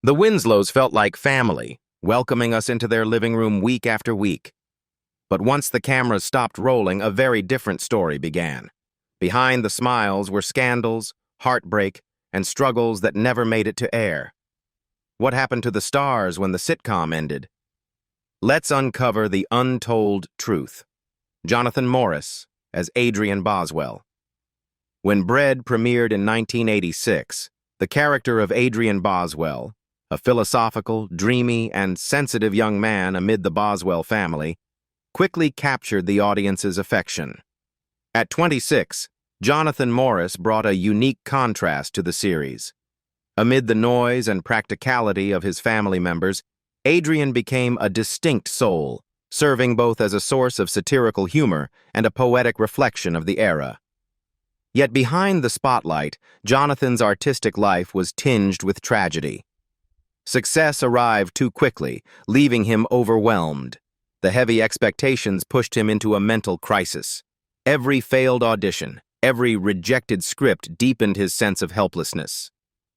The Winslows felt like family, welcoming us into their living room week after week. But once the cameras stopped rolling, a very different story began. Behind the smiles were scandals, heartbreak, and struggles that never made it to air. What happened to the stars when the sitcom ended? Let's uncover the untold truth. Jonathan Morris as Adrian Boswell. When Bread premiered in 1986, the character of Adrian Boswell, a philosophical, dreamy, and sensitive young man amid the Boswell family, quickly captured the audience's affection. At 26, Jonathan Morris brought a unique contrast to the series. Amid the noise and practicality of his family members, Adrian became a distinct soul, serving both as a source of satirical humor and a poetic reflection of the era. Yet behind the spotlight, Jonathan's artistic life was tinged with tragedy. Success arrived too quickly, leaving him overwhelmed. The heavy expectations pushed him into a mental crisis. Every failed audition, every rejected script deepened his sense of helplessness.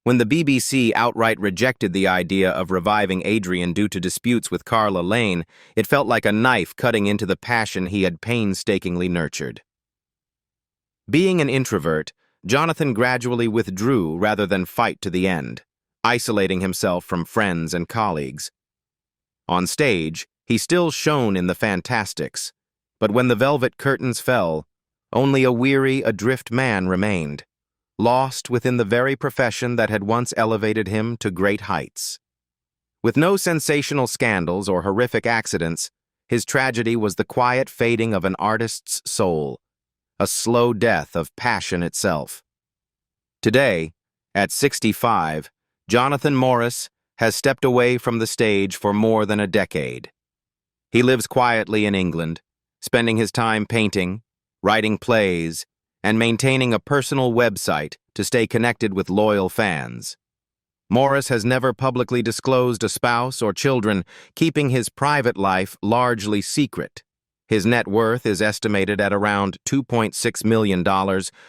When the BBC outright rejected the idea of reviving Adrian due to disputes with Carla Lane, it felt like a knife cutting into the passion he had painstakingly nurtured. Being an introvert, Jonathan gradually withdrew rather than fight to the end, isolating himself from friends and colleagues. On stage, he still shone in the fantastics, but when the velvet curtains fell, only a weary, adrift man remained, lost within the very profession that had once elevated him to great heights. With no sensational scandals or horrific accidents, his tragedy was the quiet fading of an artist's soul, a slow death of passion itself. Today, at 65, Jonathan Morris has stepped away from the stage for more than a decade. He lives quietly in England, spending his time painting, writing plays, and maintaining a personal website to stay connected with loyal fans. Morris has never publicly disclosed a spouse or children, keeping his private life largely secret. His net worth is estimated at around $2.6 million,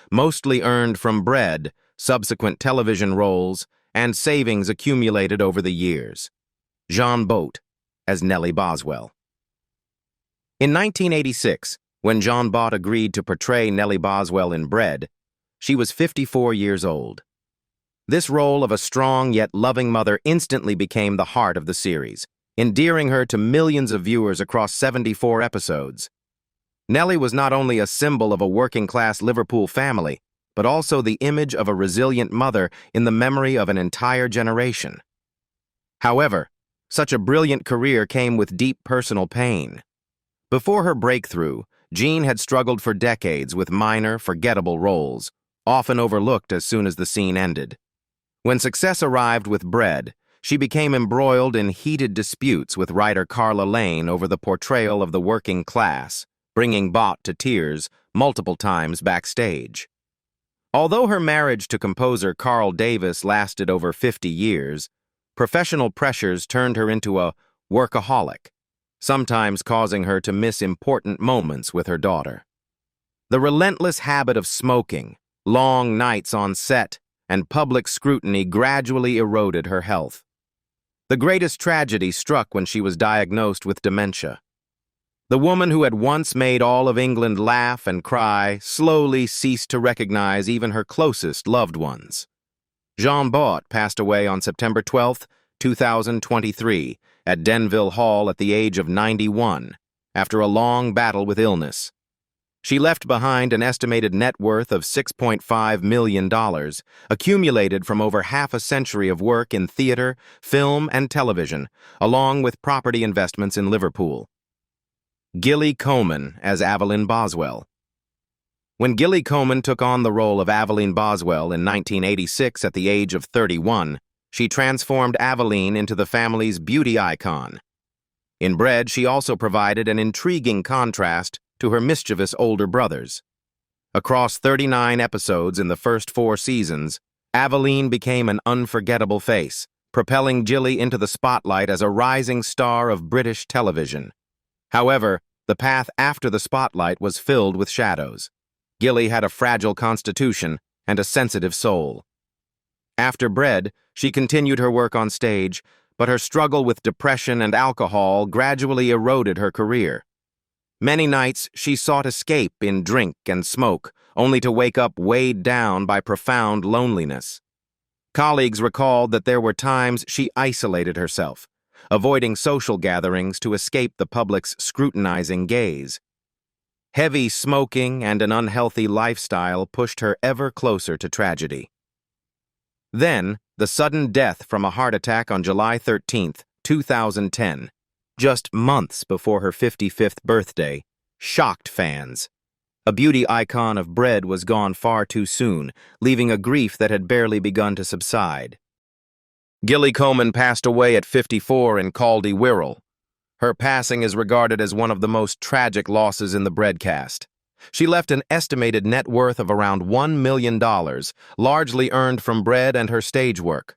mostly earned from Bread, subsequent television roles, and savings accumulated over the years. Jean Boht as Nellie Boswell. In 1986, when Jean Boht agreed to portray Nellie Boswell in Bread, she was 54 years old. This role of a strong yet loving mother instantly became the heart of the series, endearing her to millions of viewers across 74 episodes. Nellie was not only a symbol of a working-class Liverpool family, but also the image of a resilient mother in the memory of an entire generation. However, such a brilliant career came with deep personal pain. Before her breakthrough, Jean had struggled for decades with minor, forgettable roles, often overlooked as soon as the scene ended. When success arrived with Bread, she became embroiled in heated disputes with writer Carla Lane over the portrayal of the working class, bringing Boht to tears multiple times backstage. Although her marriage to composer Carl Davis lasted over 50 years, professional pressures turned her into a workaholic, sometimes causing her to miss important moments with her daughter. The relentless habit of smoking, long nights on set, and public scrutiny gradually eroded her health. The greatest tragedy struck when she was diagnosed with dementia. The woman who had once made all of England laugh and cry slowly ceased to recognize even her closest loved ones. Jean Boht passed away on September 12, 2023, at Denville Hall at the age of 91, after a long battle with illness. She left behind an estimated net worth of $6.5 million, accumulated from over half a century of work in theater, film, and television, along with property investments in Liverpool. Gilly Coman as Eileen Boswell. When Gilly Coman took on the role of Eileen Boswell in 1986 at the age of 31, she transformed Eileen into the family's beauty icon. In Bread, she also provided an intriguing contrast to her mischievous older brothers. Across 39 episodes in the first 4 seasons, Eileen became an unforgettable face, propelling Gilly into the spotlight as a rising star of British television. However, the path after the spotlight was filled with shadows. Gilly had a fragile constitution and a sensitive soul. After Bread, She continued her work on stage, but her struggle with depression and alcohol gradually eroded her career. Many nights she sought escape in drink and smoke, only to wake up weighed down by profound loneliness. Colleagues recalled that there were times she isolated herself, avoiding social gatherings to escape the public's scrutinizing gaze. Heavy smoking and an unhealthy lifestyle pushed her ever closer to tragedy. Then, the sudden death from a heart attack on July 13, 2010, just months before her 55th birthday, shocked fans. A beauty icon of bread was gone far too soon, leaving a grief that had barely begun to subside. Gilly Coman passed away at 54 in Caldy Wirral. Her passing is regarded as one of the most tragic losses in the bread cast. She left an estimated net worth of around $1 million, largely earned from bread and her stage work.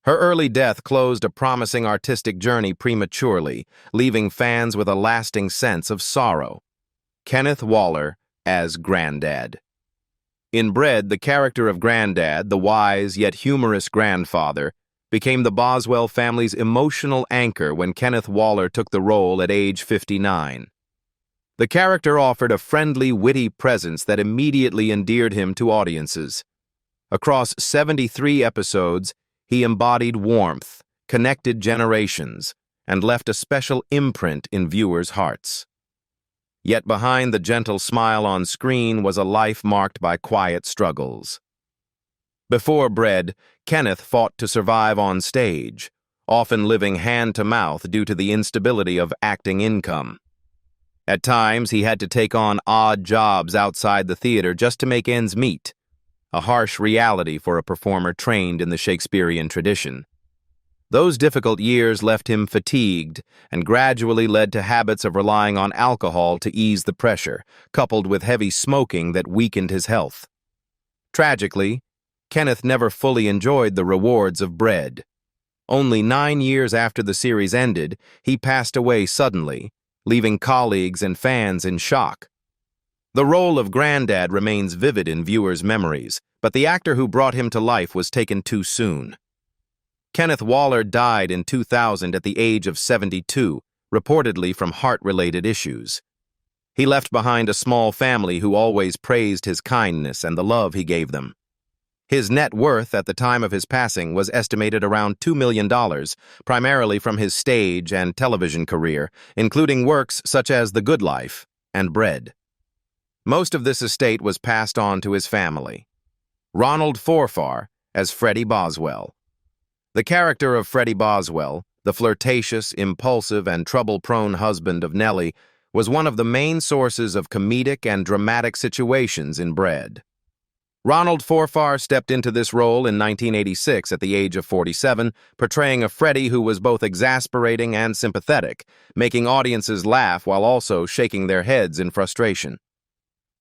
Her early death closed a promising artistic journey prematurely, leaving fans with a lasting sense of sorrow. Kenneth Waller as Grandad. In Bread, the character of Grandad, the wise yet humorous grandfather, became the Boswell family's emotional anchor when Kenneth Waller took the role at age 59. The character offered a friendly, witty presence that immediately endeared him to audiences. Across 73 episodes, he embodied warmth, connected generations, and left a special imprint in viewers' hearts. Yet behind the gentle smile on screen was a life marked by quiet struggles. Before Bread, Kenneth fought to survive on stage, often living hand-to-mouth due to the instability of acting income. At times, he had to take on odd jobs outside the theater just to make ends meet, a harsh reality for a performer trained in the Shakespearean tradition. Those difficult years left him fatigued and gradually led to habits of relying on alcohol to ease the pressure, coupled with heavy smoking that weakened his health. Tragically, Kenneth never fully enjoyed the rewards of Bread. Only 9 years after the series ended, he passed away suddenly, leaving colleagues and fans in shock. The role of Grandad remains vivid in viewers' memories, but the actor who brought him to life was taken too soon. Kenneth Waller died in 2000 at the age of 72, reportedly from heart-related issues. He left behind a small family who always praised his kindness and the love he gave them. His net worth at the time of his passing was estimated around $2 million, primarily from his stage and television career, including works such as The Good Life and Bread. Most of this estate was passed on to his family. Ronald Forfar as Freddie Boswell. The character of Freddie Boswell, the flirtatious, impulsive, and trouble-prone husband of Nellie, was one of the main sources of comedic and dramatic situations in Bread. Ronald Forfar stepped into this role in 1986 at the age of 47, portraying a Freddie who was both exasperating and sympathetic, making audiences laugh while also shaking their heads in frustration.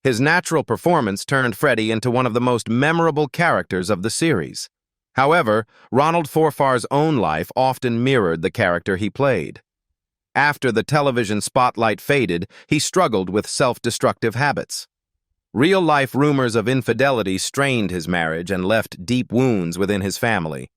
His natural performance turned Freddie into one of the most memorable characters of the series. However, Ronald Forfar's own life often mirrored the character he played. After the television spotlight faded, he struggled with self-destructive habits. Real-life rumors of infidelity strained his marriage and left deep wounds within his family.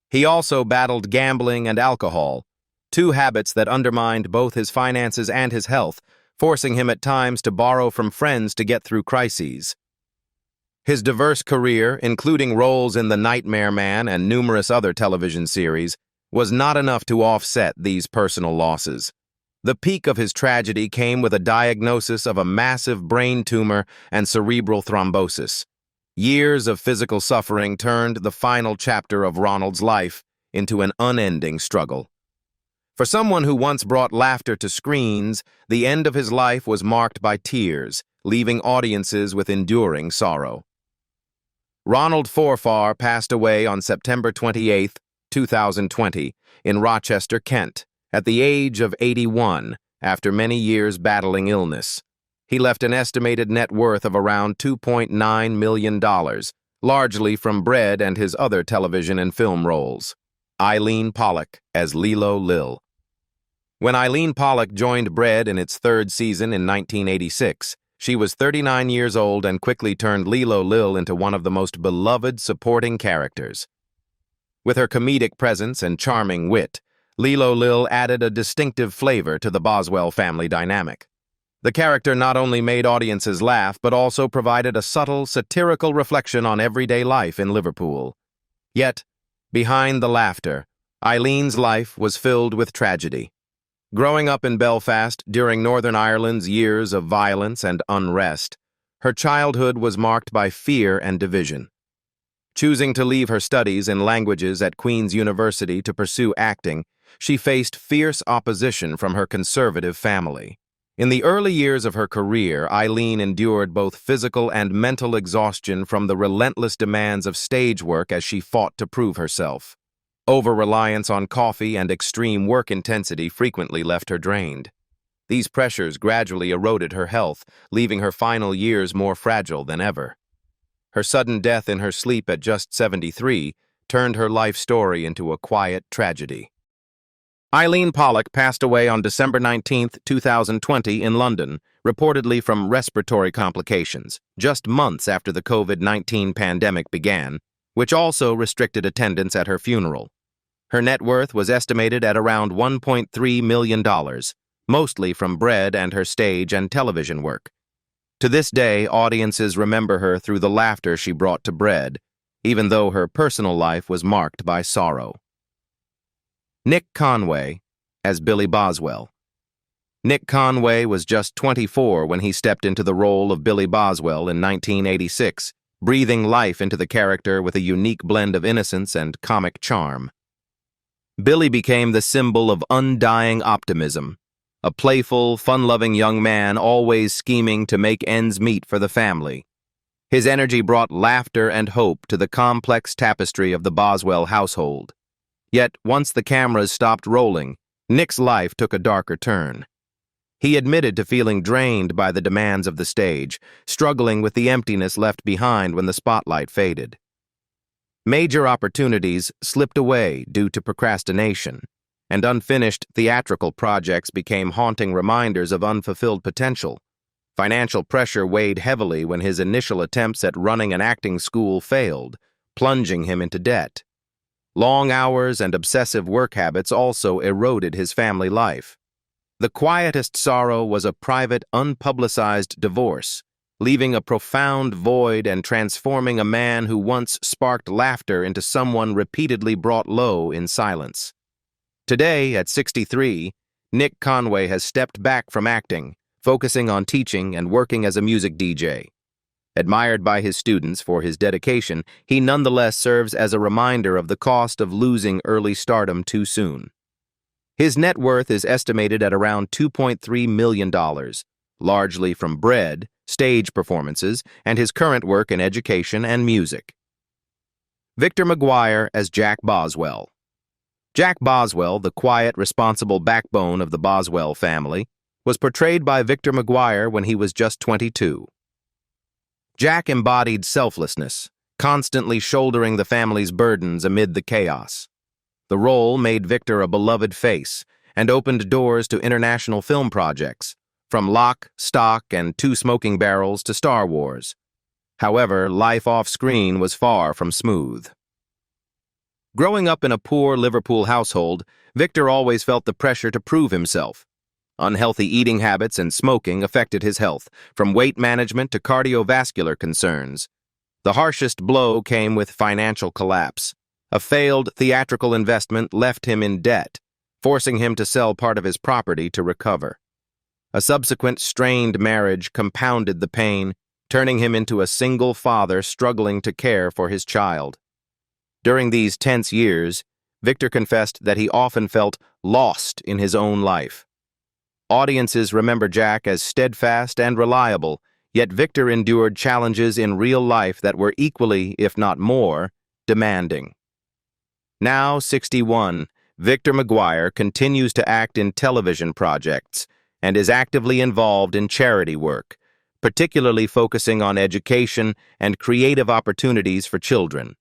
He also battled gambling and alcohol, two habits that undermined both his finances and his health, forcing him at times to borrow from friends to get through crises. His diverse career, including roles in The Nightmare Man and numerous other television series, was not enough to offset these personal losses. The peak of his tragedy came with a diagnosis of a massive brain tumor and cerebral thrombosis. Years of physical suffering turned the final chapter of Ronald's life into an unending struggle. For someone who once brought laughter to screens, the end of his life was marked by tears, leaving audiences with enduring sorrow. Ronald Forfar passed away on September 28, 2020, in Rochester, Kent, at the age of 81, after many years battling illness. He left an estimated net worth of around $2.9 million, largely from Bread and his other television and film roles. Eileen Pollock as Lilo Lil. When Eileen Pollock joined Bread in its third season in 1986, she was 39 years old and quickly turned Lilo Lil into one of the most beloved supporting characters. With her comedic presence and charming wit, Lilo Lil added a distinctive flavor to the Boswell family dynamic. The character not only made audiences laugh, but also provided a subtle, satirical reflection on everyday life in Liverpool. Yet, behind the laughter, Eileen's life was filled with tragedy. Growing up in Belfast during Northern Ireland's years of violence and unrest, her childhood was marked by fear and division. Choosing to leave her studies in languages at Queen's University to pursue acting, she faced fierce opposition from her conservative family. In the early years of her career, Eileen endured both physical and mental exhaustion from the relentless demands of stage work as she fought to prove herself. Over-reliance on coffee and extreme work intensity frequently left her drained. These pressures gradually eroded her health, leaving her final years more fragile than ever. Her sudden death in her sleep at just 73 turned her life story into a quiet tragedy. Eileen Pollock passed away on December 19, 2020 in London, reportedly from respiratory complications, just months after the COVID-19 pandemic began, which also restricted attendance at her funeral. Her net worth was estimated at around $1.3 million, mostly from Bread and her stage and television work. To this day, audiences remember her through the laughter she brought to Bread, even though her personal life was marked by sorrow. Nick Conway as Billy Boswell. Nick Conway was just 24 when he stepped into the role of Billy Boswell in 1986, breathing life into the character with a unique blend of innocence and comic charm. Billy became the symbol of undying optimism, a playful, fun-loving young man always scheming to make ends meet for the family. His energy brought laughter and hope to the complex tapestry of the Boswell household. Yet, once the cameras stopped rolling, Nick's life took a darker turn. He admitted to feeling drained by the demands of the stage, struggling with the emptiness left behind when the spotlight faded. Major opportunities slipped away due to procrastination, and unfinished theatrical projects became haunting reminders of unfulfilled potential. Financial pressure weighed heavily when his initial attempts at running an acting school failed, plunging him into debt. Long hours and obsessive work habits also eroded his family life. The quietest sorrow was a private, unpublicized divorce, leaving a profound void and transforming a man who once sparked laughter into someone repeatedly brought low in silence. Today, at 63, Nick Conway has stepped back from acting, focusing on teaching and working as a music DJ. Admired by his students for his dedication, he nonetheless serves as a reminder of the cost of losing early stardom too soon. His net worth is estimated at around $2.3 million, largely from Bread, stage performances, and his current work in education and music. Victor Maguire as Jack Boswell. Jack Boswell, the quiet, responsible backbone of the Boswell family, was portrayed by Victor Maguire when he was just 22. Jack embodied selflessness, constantly shouldering the family's burdens amid the chaos. The role made Victor a beloved face and opened doors to international film projects, from Lock, Stock, and Two Smoking Barrels to Star Wars. However, life off-screen was far from smooth. Growing up in a poor Liverpool household, Victor always felt the pressure to prove himself. Unhealthy eating habits and smoking affected his health, from weight management to cardiovascular concerns. The harshest blow came with financial collapse. A failed theatrical investment left him in debt, forcing him to sell part of his property to recover. A subsequent strained marriage compounded the pain, turning him into a single father struggling to care for his child. During these tense years, Victor confessed that he often felt lost in his own life. Audiences remember Jack as steadfast and reliable, yet Victor endured challenges in real life that were equally, if not more, demanding. Now 61, Victor Maguire continues to act in television projects and is actively involved in charity work, particularly focusing on education and creative opportunities for children.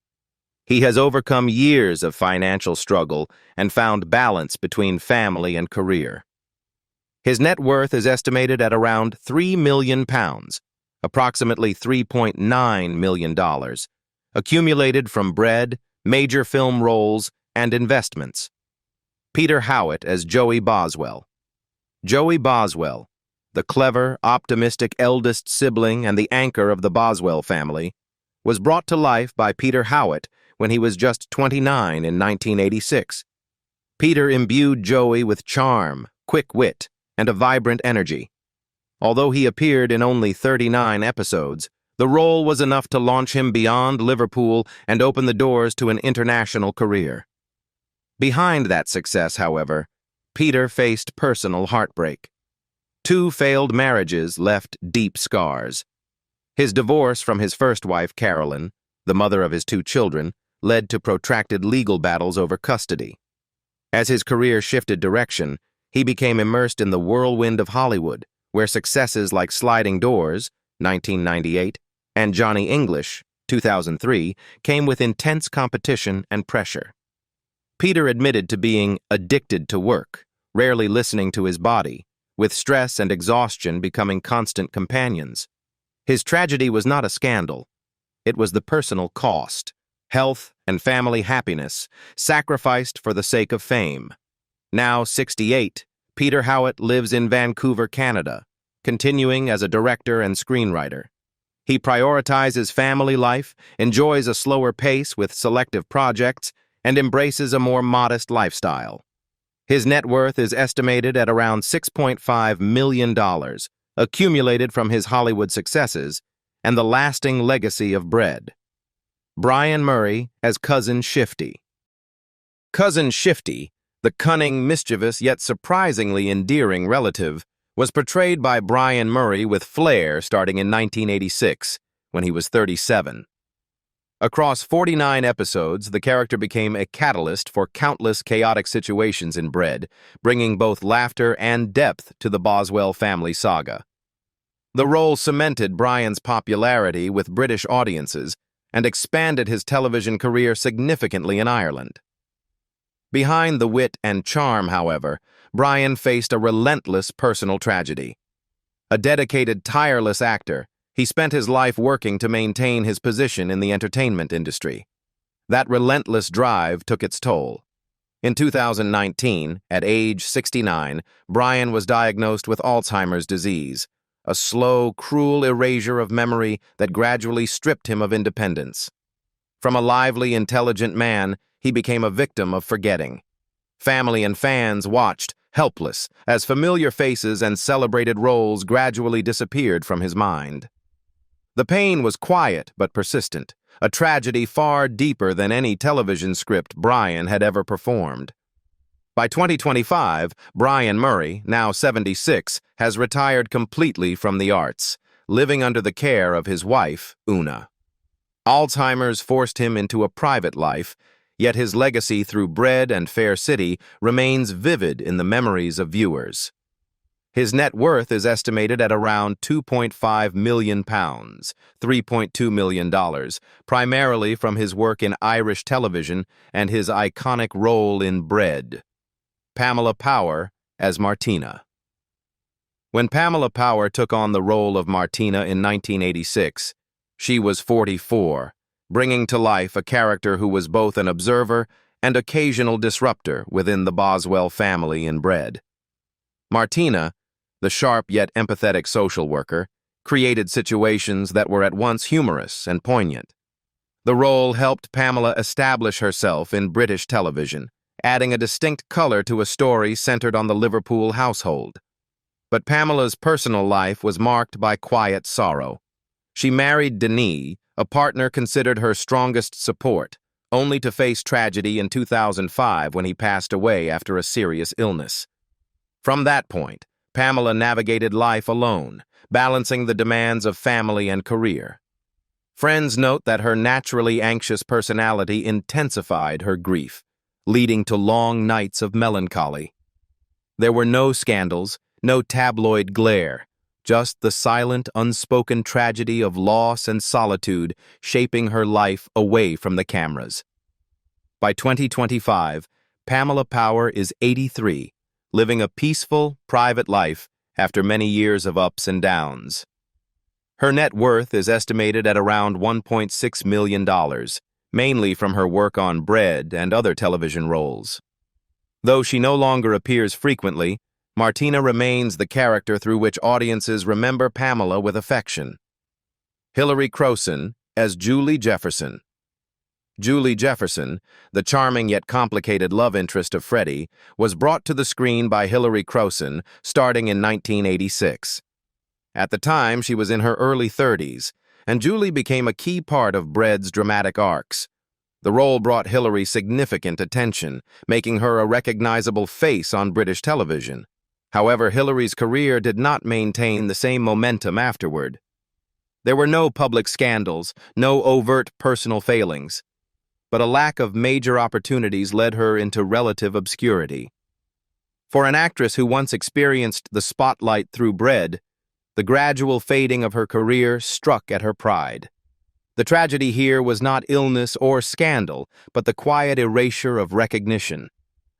He has overcome years of financial struggle and found balance between family and career. His net worth is estimated at around £3 million, approximately $3.9 million, accumulated from Bread, major film roles, and investments. Peter Howitt as Joey Boswell. Joey Boswell, the clever, optimistic eldest sibling and the anchor of the Boswell family, was brought to life by Peter Howitt when he was just 29 in 1986. Peter imbued Joey with charm, quick wit, and a vibrant energy. Although he appeared in only 39 episodes, the role was enough to launch him beyond Liverpool and open the doors to an international career. Behind that success, however, Peter faced personal heartbreak. 2 failed marriages left deep scars. His divorce from his first wife, Carolyn, the mother of his 2 children, led to protracted legal battles over custody. As his career shifted direction, he became immersed in the whirlwind of Hollywood, where successes like Sliding Doors, 1998, and Johnny English, 2003, came with intense competition and pressure. Peter admitted to being addicted to work, rarely listening to his body, with stress and exhaustion becoming constant companions. His tragedy was not a scandal. It was the personal cost, health and family happiness, sacrificed for the sake of fame. Now 68, Peter Howitt lives in Vancouver, Canada, continuing as a director and screenwriter. He prioritizes family life, enjoys a slower pace with selective projects, and embraces a more modest lifestyle. His net worth is estimated at around $6.5 million, accumulated from his Hollywood successes and the lasting legacy of Bread. Bryan Murray as Cousin Shifty. Cousin Shifty, the cunning, mischievous, yet surprisingly endearing relative, was portrayed by Bryan Murray with flair starting in 1986, when he was 37. Across 49 episodes, the character became a catalyst for countless chaotic situations in Bread, bringing both laughter and depth to the Boswell family saga. The role cemented Bryan's popularity with British audiences and expanded his television career significantly in Ireland. Behind the wit and charm, however, Bryan faced a relentless personal tragedy. A dedicated, tireless actor, he spent his life working to maintain his position in the entertainment industry. That relentless drive took its toll. In 2019, at age 69, Bryan was diagnosed with Alzheimer's disease, a slow, cruel erasure of memory that gradually stripped him of independence. From a lively, intelligent man, he became a victim of forgetting. Family and fans watched, helpless, as familiar faces and celebrated roles gradually disappeared from his mind. The pain was quiet but persistent, a tragedy far deeper than any television script Bryan had ever performed. By 2025, Bryan Murray, now 76, has retired completely from the arts, living under the care of his wife, Una. Alzheimer's forced him into a private life, yet his legacy through Bread and Fair City remains vivid in the memories of viewers. His net worth is estimated at around £2.5 million, $3.2 million, primarily from his work in Irish television and his iconic role in Bread. Pamela Power as Martina. When Pamela Power took on the role of Martina in 1986, she was 44, bringing to life a character who was both an observer and occasional disruptor within the Boswell family in Bread. Martina, the sharp yet empathetic social worker, created situations that were at once humorous and poignant. The role helped Pamela establish herself in British television, adding a distinct color to a story centered on the Liverpool household. But Pamela's personal life was marked by quiet sorrow. She married Denis, a partner considered her strongest support, only to face tragedy in 2005 when he passed away after a serious illness. From that point, Pamela navigated life alone, balancing the demands of family and career. Friends note that her naturally anxious personality intensified her grief, leading to long nights of melancholy. There were no scandals, no tabloid glare, just the silent, unspoken tragedy of loss and solitude shaping her life away from the cameras. By 2025, Pamela Power is 83, living a peaceful, private life after many years of ups and downs. Her net worth is estimated at around $1.6 million, mainly from her work on Bread and other television roles. Though she no longer appears frequently, Martina remains the character through which audiences remember Pamela with affection. Hilary Crowson as Julie Jefferson. Julie Jefferson, the charming yet complicated love interest of Freddie, was brought to the screen by Hilary Crowson starting in 1986. At the time, she was in her early 30s, and Julie became a key part of Bread's dramatic arcs. The role brought Hilary significant attention, making her a recognizable face on British television. However, Hilary's career did not maintain the same momentum afterward. There were no public scandals, no overt personal failings, but a lack of major opportunities led her into relative obscurity. For an actress who once experienced the spotlight through Bread, the gradual fading of her career struck at her pride. The tragedy here was not illness or scandal, but the quiet erasure of recognition,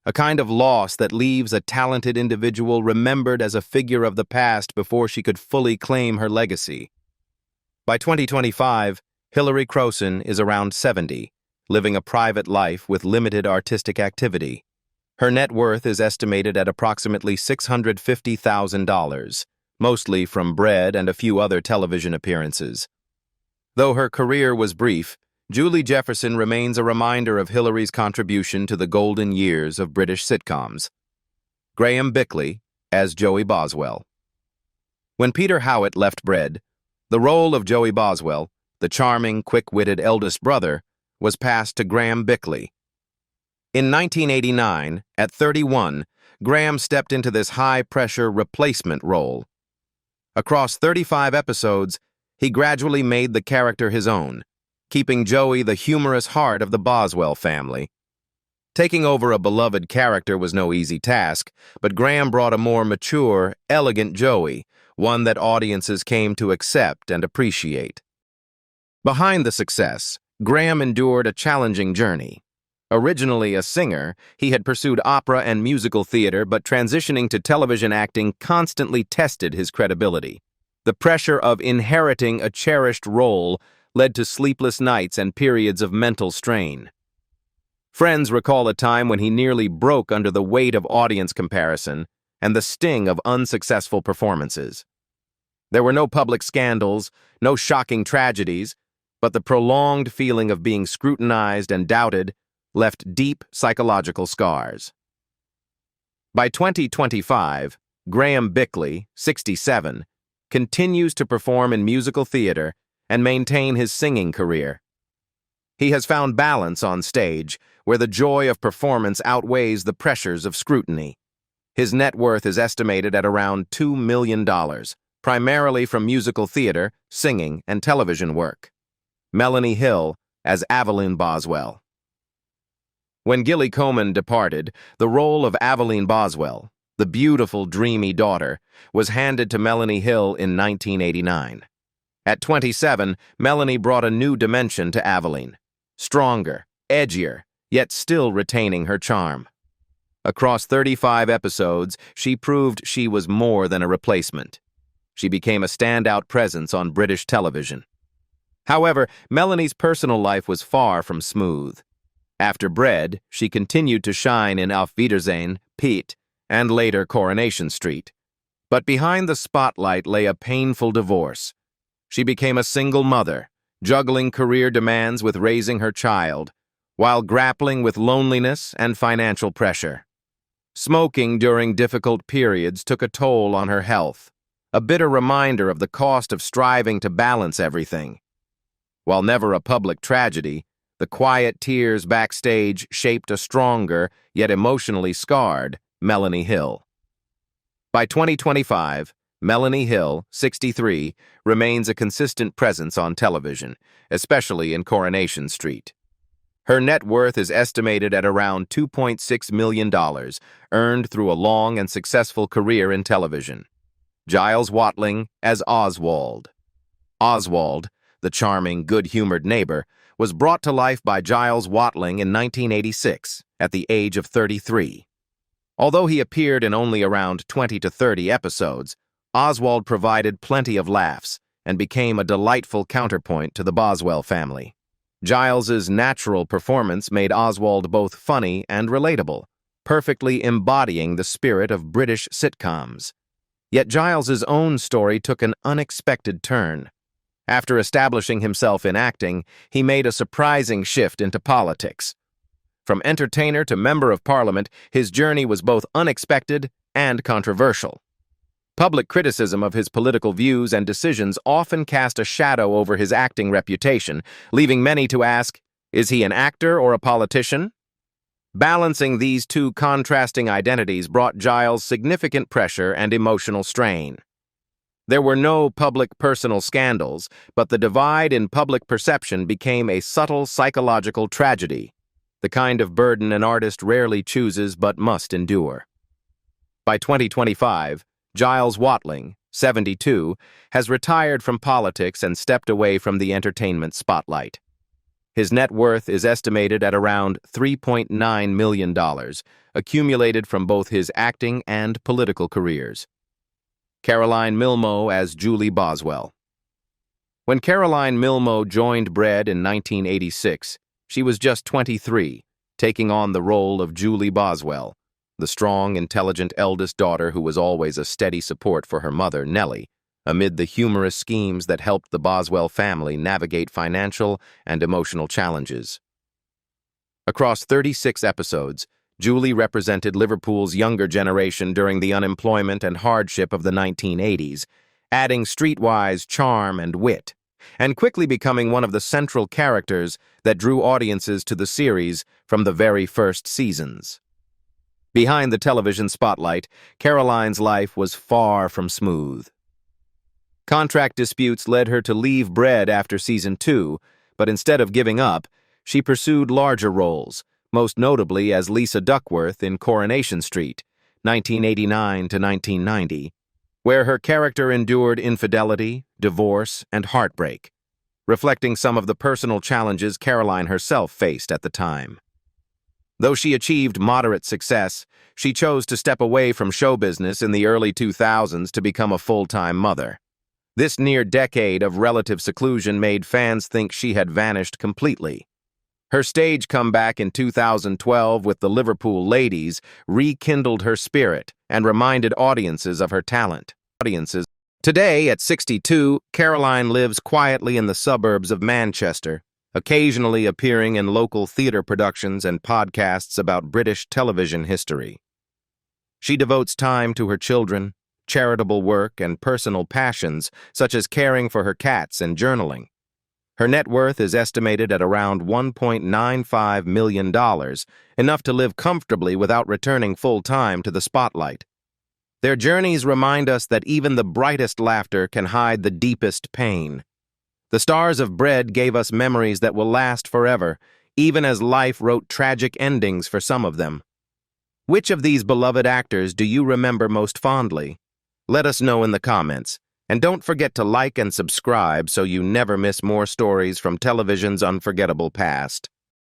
a kind of loss that leaves a talented individual remembered as a figure of the past before she could fully claim her legacy. By 2025, Hilary Crowson is around 70, living a private life with limited artistic activity. Her net worth is estimated at approximately $650,000, mostly from Bread and a few other television appearances. Though her career was brief, Julie Jefferson remains a reminder of Hilary's contribution to the golden years of British sitcoms. Graham Bickley as Joey Boswell. When Peter Howitt left Bread, the role of Joey Boswell, the charming, quick-witted eldest brother, was passed to Graham Bickley. In 1989, at 31, Graham stepped into this high-pressure replacement role. Across 35 episodes, he gradually made the character his own, keeping Joey the humorous heart of the Boswell family. Taking over a beloved character was no easy task, but Graham brought a more mature, elegant Joey, one that audiences came to accept and appreciate. Behind the success, Graham endured a challenging journey. Originally a singer, he had pursued opera and musical theater, but transitioning to television acting constantly tested his credibility. The pressure of inheriting a cherished role led to sleepless nights and periods of mental strain. Friends recall a time when he nearly broke under the weight of audience comparison and the sting of unsuccessful performances. There were no public scandals, no shocking tragedies, but the prolonged feeling of being scrutinized and doubted left deep psychological scars. By 2025, Graham Bickley, 67, continues to perform in musical theater and maintain his singing career. He has found balance on stage, where the joy of performance outweighs the pressures of scrutiny. His net worth is estimated at around $2 million, primarily from musical theater, singing, and television work. Melanie Hill as Eileen Boswell. When Gilly Coman departed, the role of Eileen Boswell, the beautiful, dreamy daughter, was handed to Melanie Hill in 1989. At 27, Melanie brought a new dimension to Eileen, stronger, edgier, yet still retaining her charm. Across 35 episodes, she proved she was more than a replacement. She became a standout presence on British television. However, Melanie's personal life was far from smooth. After Bread, she continued to shine in Auf Wiedersehen, Pete, and later Coronation Street. But behind the spotlight lay a painful divorce. She became a single mother, juggling career demands with raising her child, while grappling with loneliness and financial pressure. Smoking during difficult periods took a toll on her health, a bitter reminder of the cost of striving to balance everything. While never a public tragedy, the quiet tears backstage shaped a stronger, yet emotionally scarred, Melanie Hill. By 2025, Melanie Hill, 63, remains a consistent presence on television, especially in Coronation Street. Her net worth is estimated at around $2.6 million, earned through a long and successful career in television. Giles Watling as Oswald. Oswald, the charming, good-humored neighbor, was brought to life by Giles Watling in 1986, at the age of 33. Although he appeared in only around 20 to 30 episodes, Oswald provided plenty of laughs and became a delightful counterpoint to the Boswell family. Giles's natural performance made Oswald both funny and relatable, perfectly embodying the spirit of British sitcoms. Yet Giles's own story took an unexpected turn. After establishing himself in acting, he made a surprising shift into politics. From entertainer to member of Parliament, his journey was both unexpected and controversial. Public criticism of his political views and decisions often cast a shadow over his acting reputation, leaving many to ask, is he an actor or a politician? Balancing these two contrasting identities brought Giles significant pressure and emotional strain. There were no public personal scandals, but the divide in public perception became a subtle psychological tragedy, the kind of burden an artist rarely chooses but must endure. By 2025, Giles Watling, 72, has retired from politics and stepped away from the entertainment spotlight. His net worth is estimated at around $3.9 million, accumulated from both his acting and political careers. Caroline Milmo as Julie Boswell. When Caroline Milmo joined Bread in 1986, she was just 23, taking on the role of Julie Boswell, the strong, intelligent eldest daughter who was always a steady support for her mother, Nellie, amid the humorous schemes that helped the Boswell family navigate financial and emotional challenges. Across 36 episodes, Julie represented Liverpool's younger generation during the unemployment and hardship of the 1980s, adding streetwise charm and wit, and quickly becoming one of the central characters that drew audiences to the series from the very first seasons. Behind the television spotlight, Caroline's life was far from smooth. Contract disputes led her to leave Bread after season 2, but instead of giving up, she pursued larger roles, most notably as Lisa Duckworth in Coronation Street, 1989 to 1990, where her character endured infidelity, divorce, and heartbreak, reflecting some of the personal challenges Caroline herself faced at the time. Though she achieved moderate success, she chose to step away from show business in the early 2000s to become a full-time mother. This near-decade of relative seclusion made fans think she had vanished completely. Her stage comeback in 2012 with the Liverpool Ladies rekindled her spirit and reminded audiences of her talent. Today, at 62, Caroline lives quietly in the suburbs of Manchester, occasionally appearing in local theater productions and podcasts about British television history. She devotes time to her children, charitable work, and personal passions, such as caring for her cats and journaling. Her net worth is estimated at around $1.95 million, enough to live comfortably without returning full-time to the spotlight. Their journeys remind us that even the brightest laughter can hide the deepest pain. The stars of Bread gave us memories that will last forever, even as life wrote tragic endings for some of them. Which of these beloved actors do you remember most fondly? Let us know in the comments. And don't forget to like and subscribe so you never miss more stories from television's unforgettable past.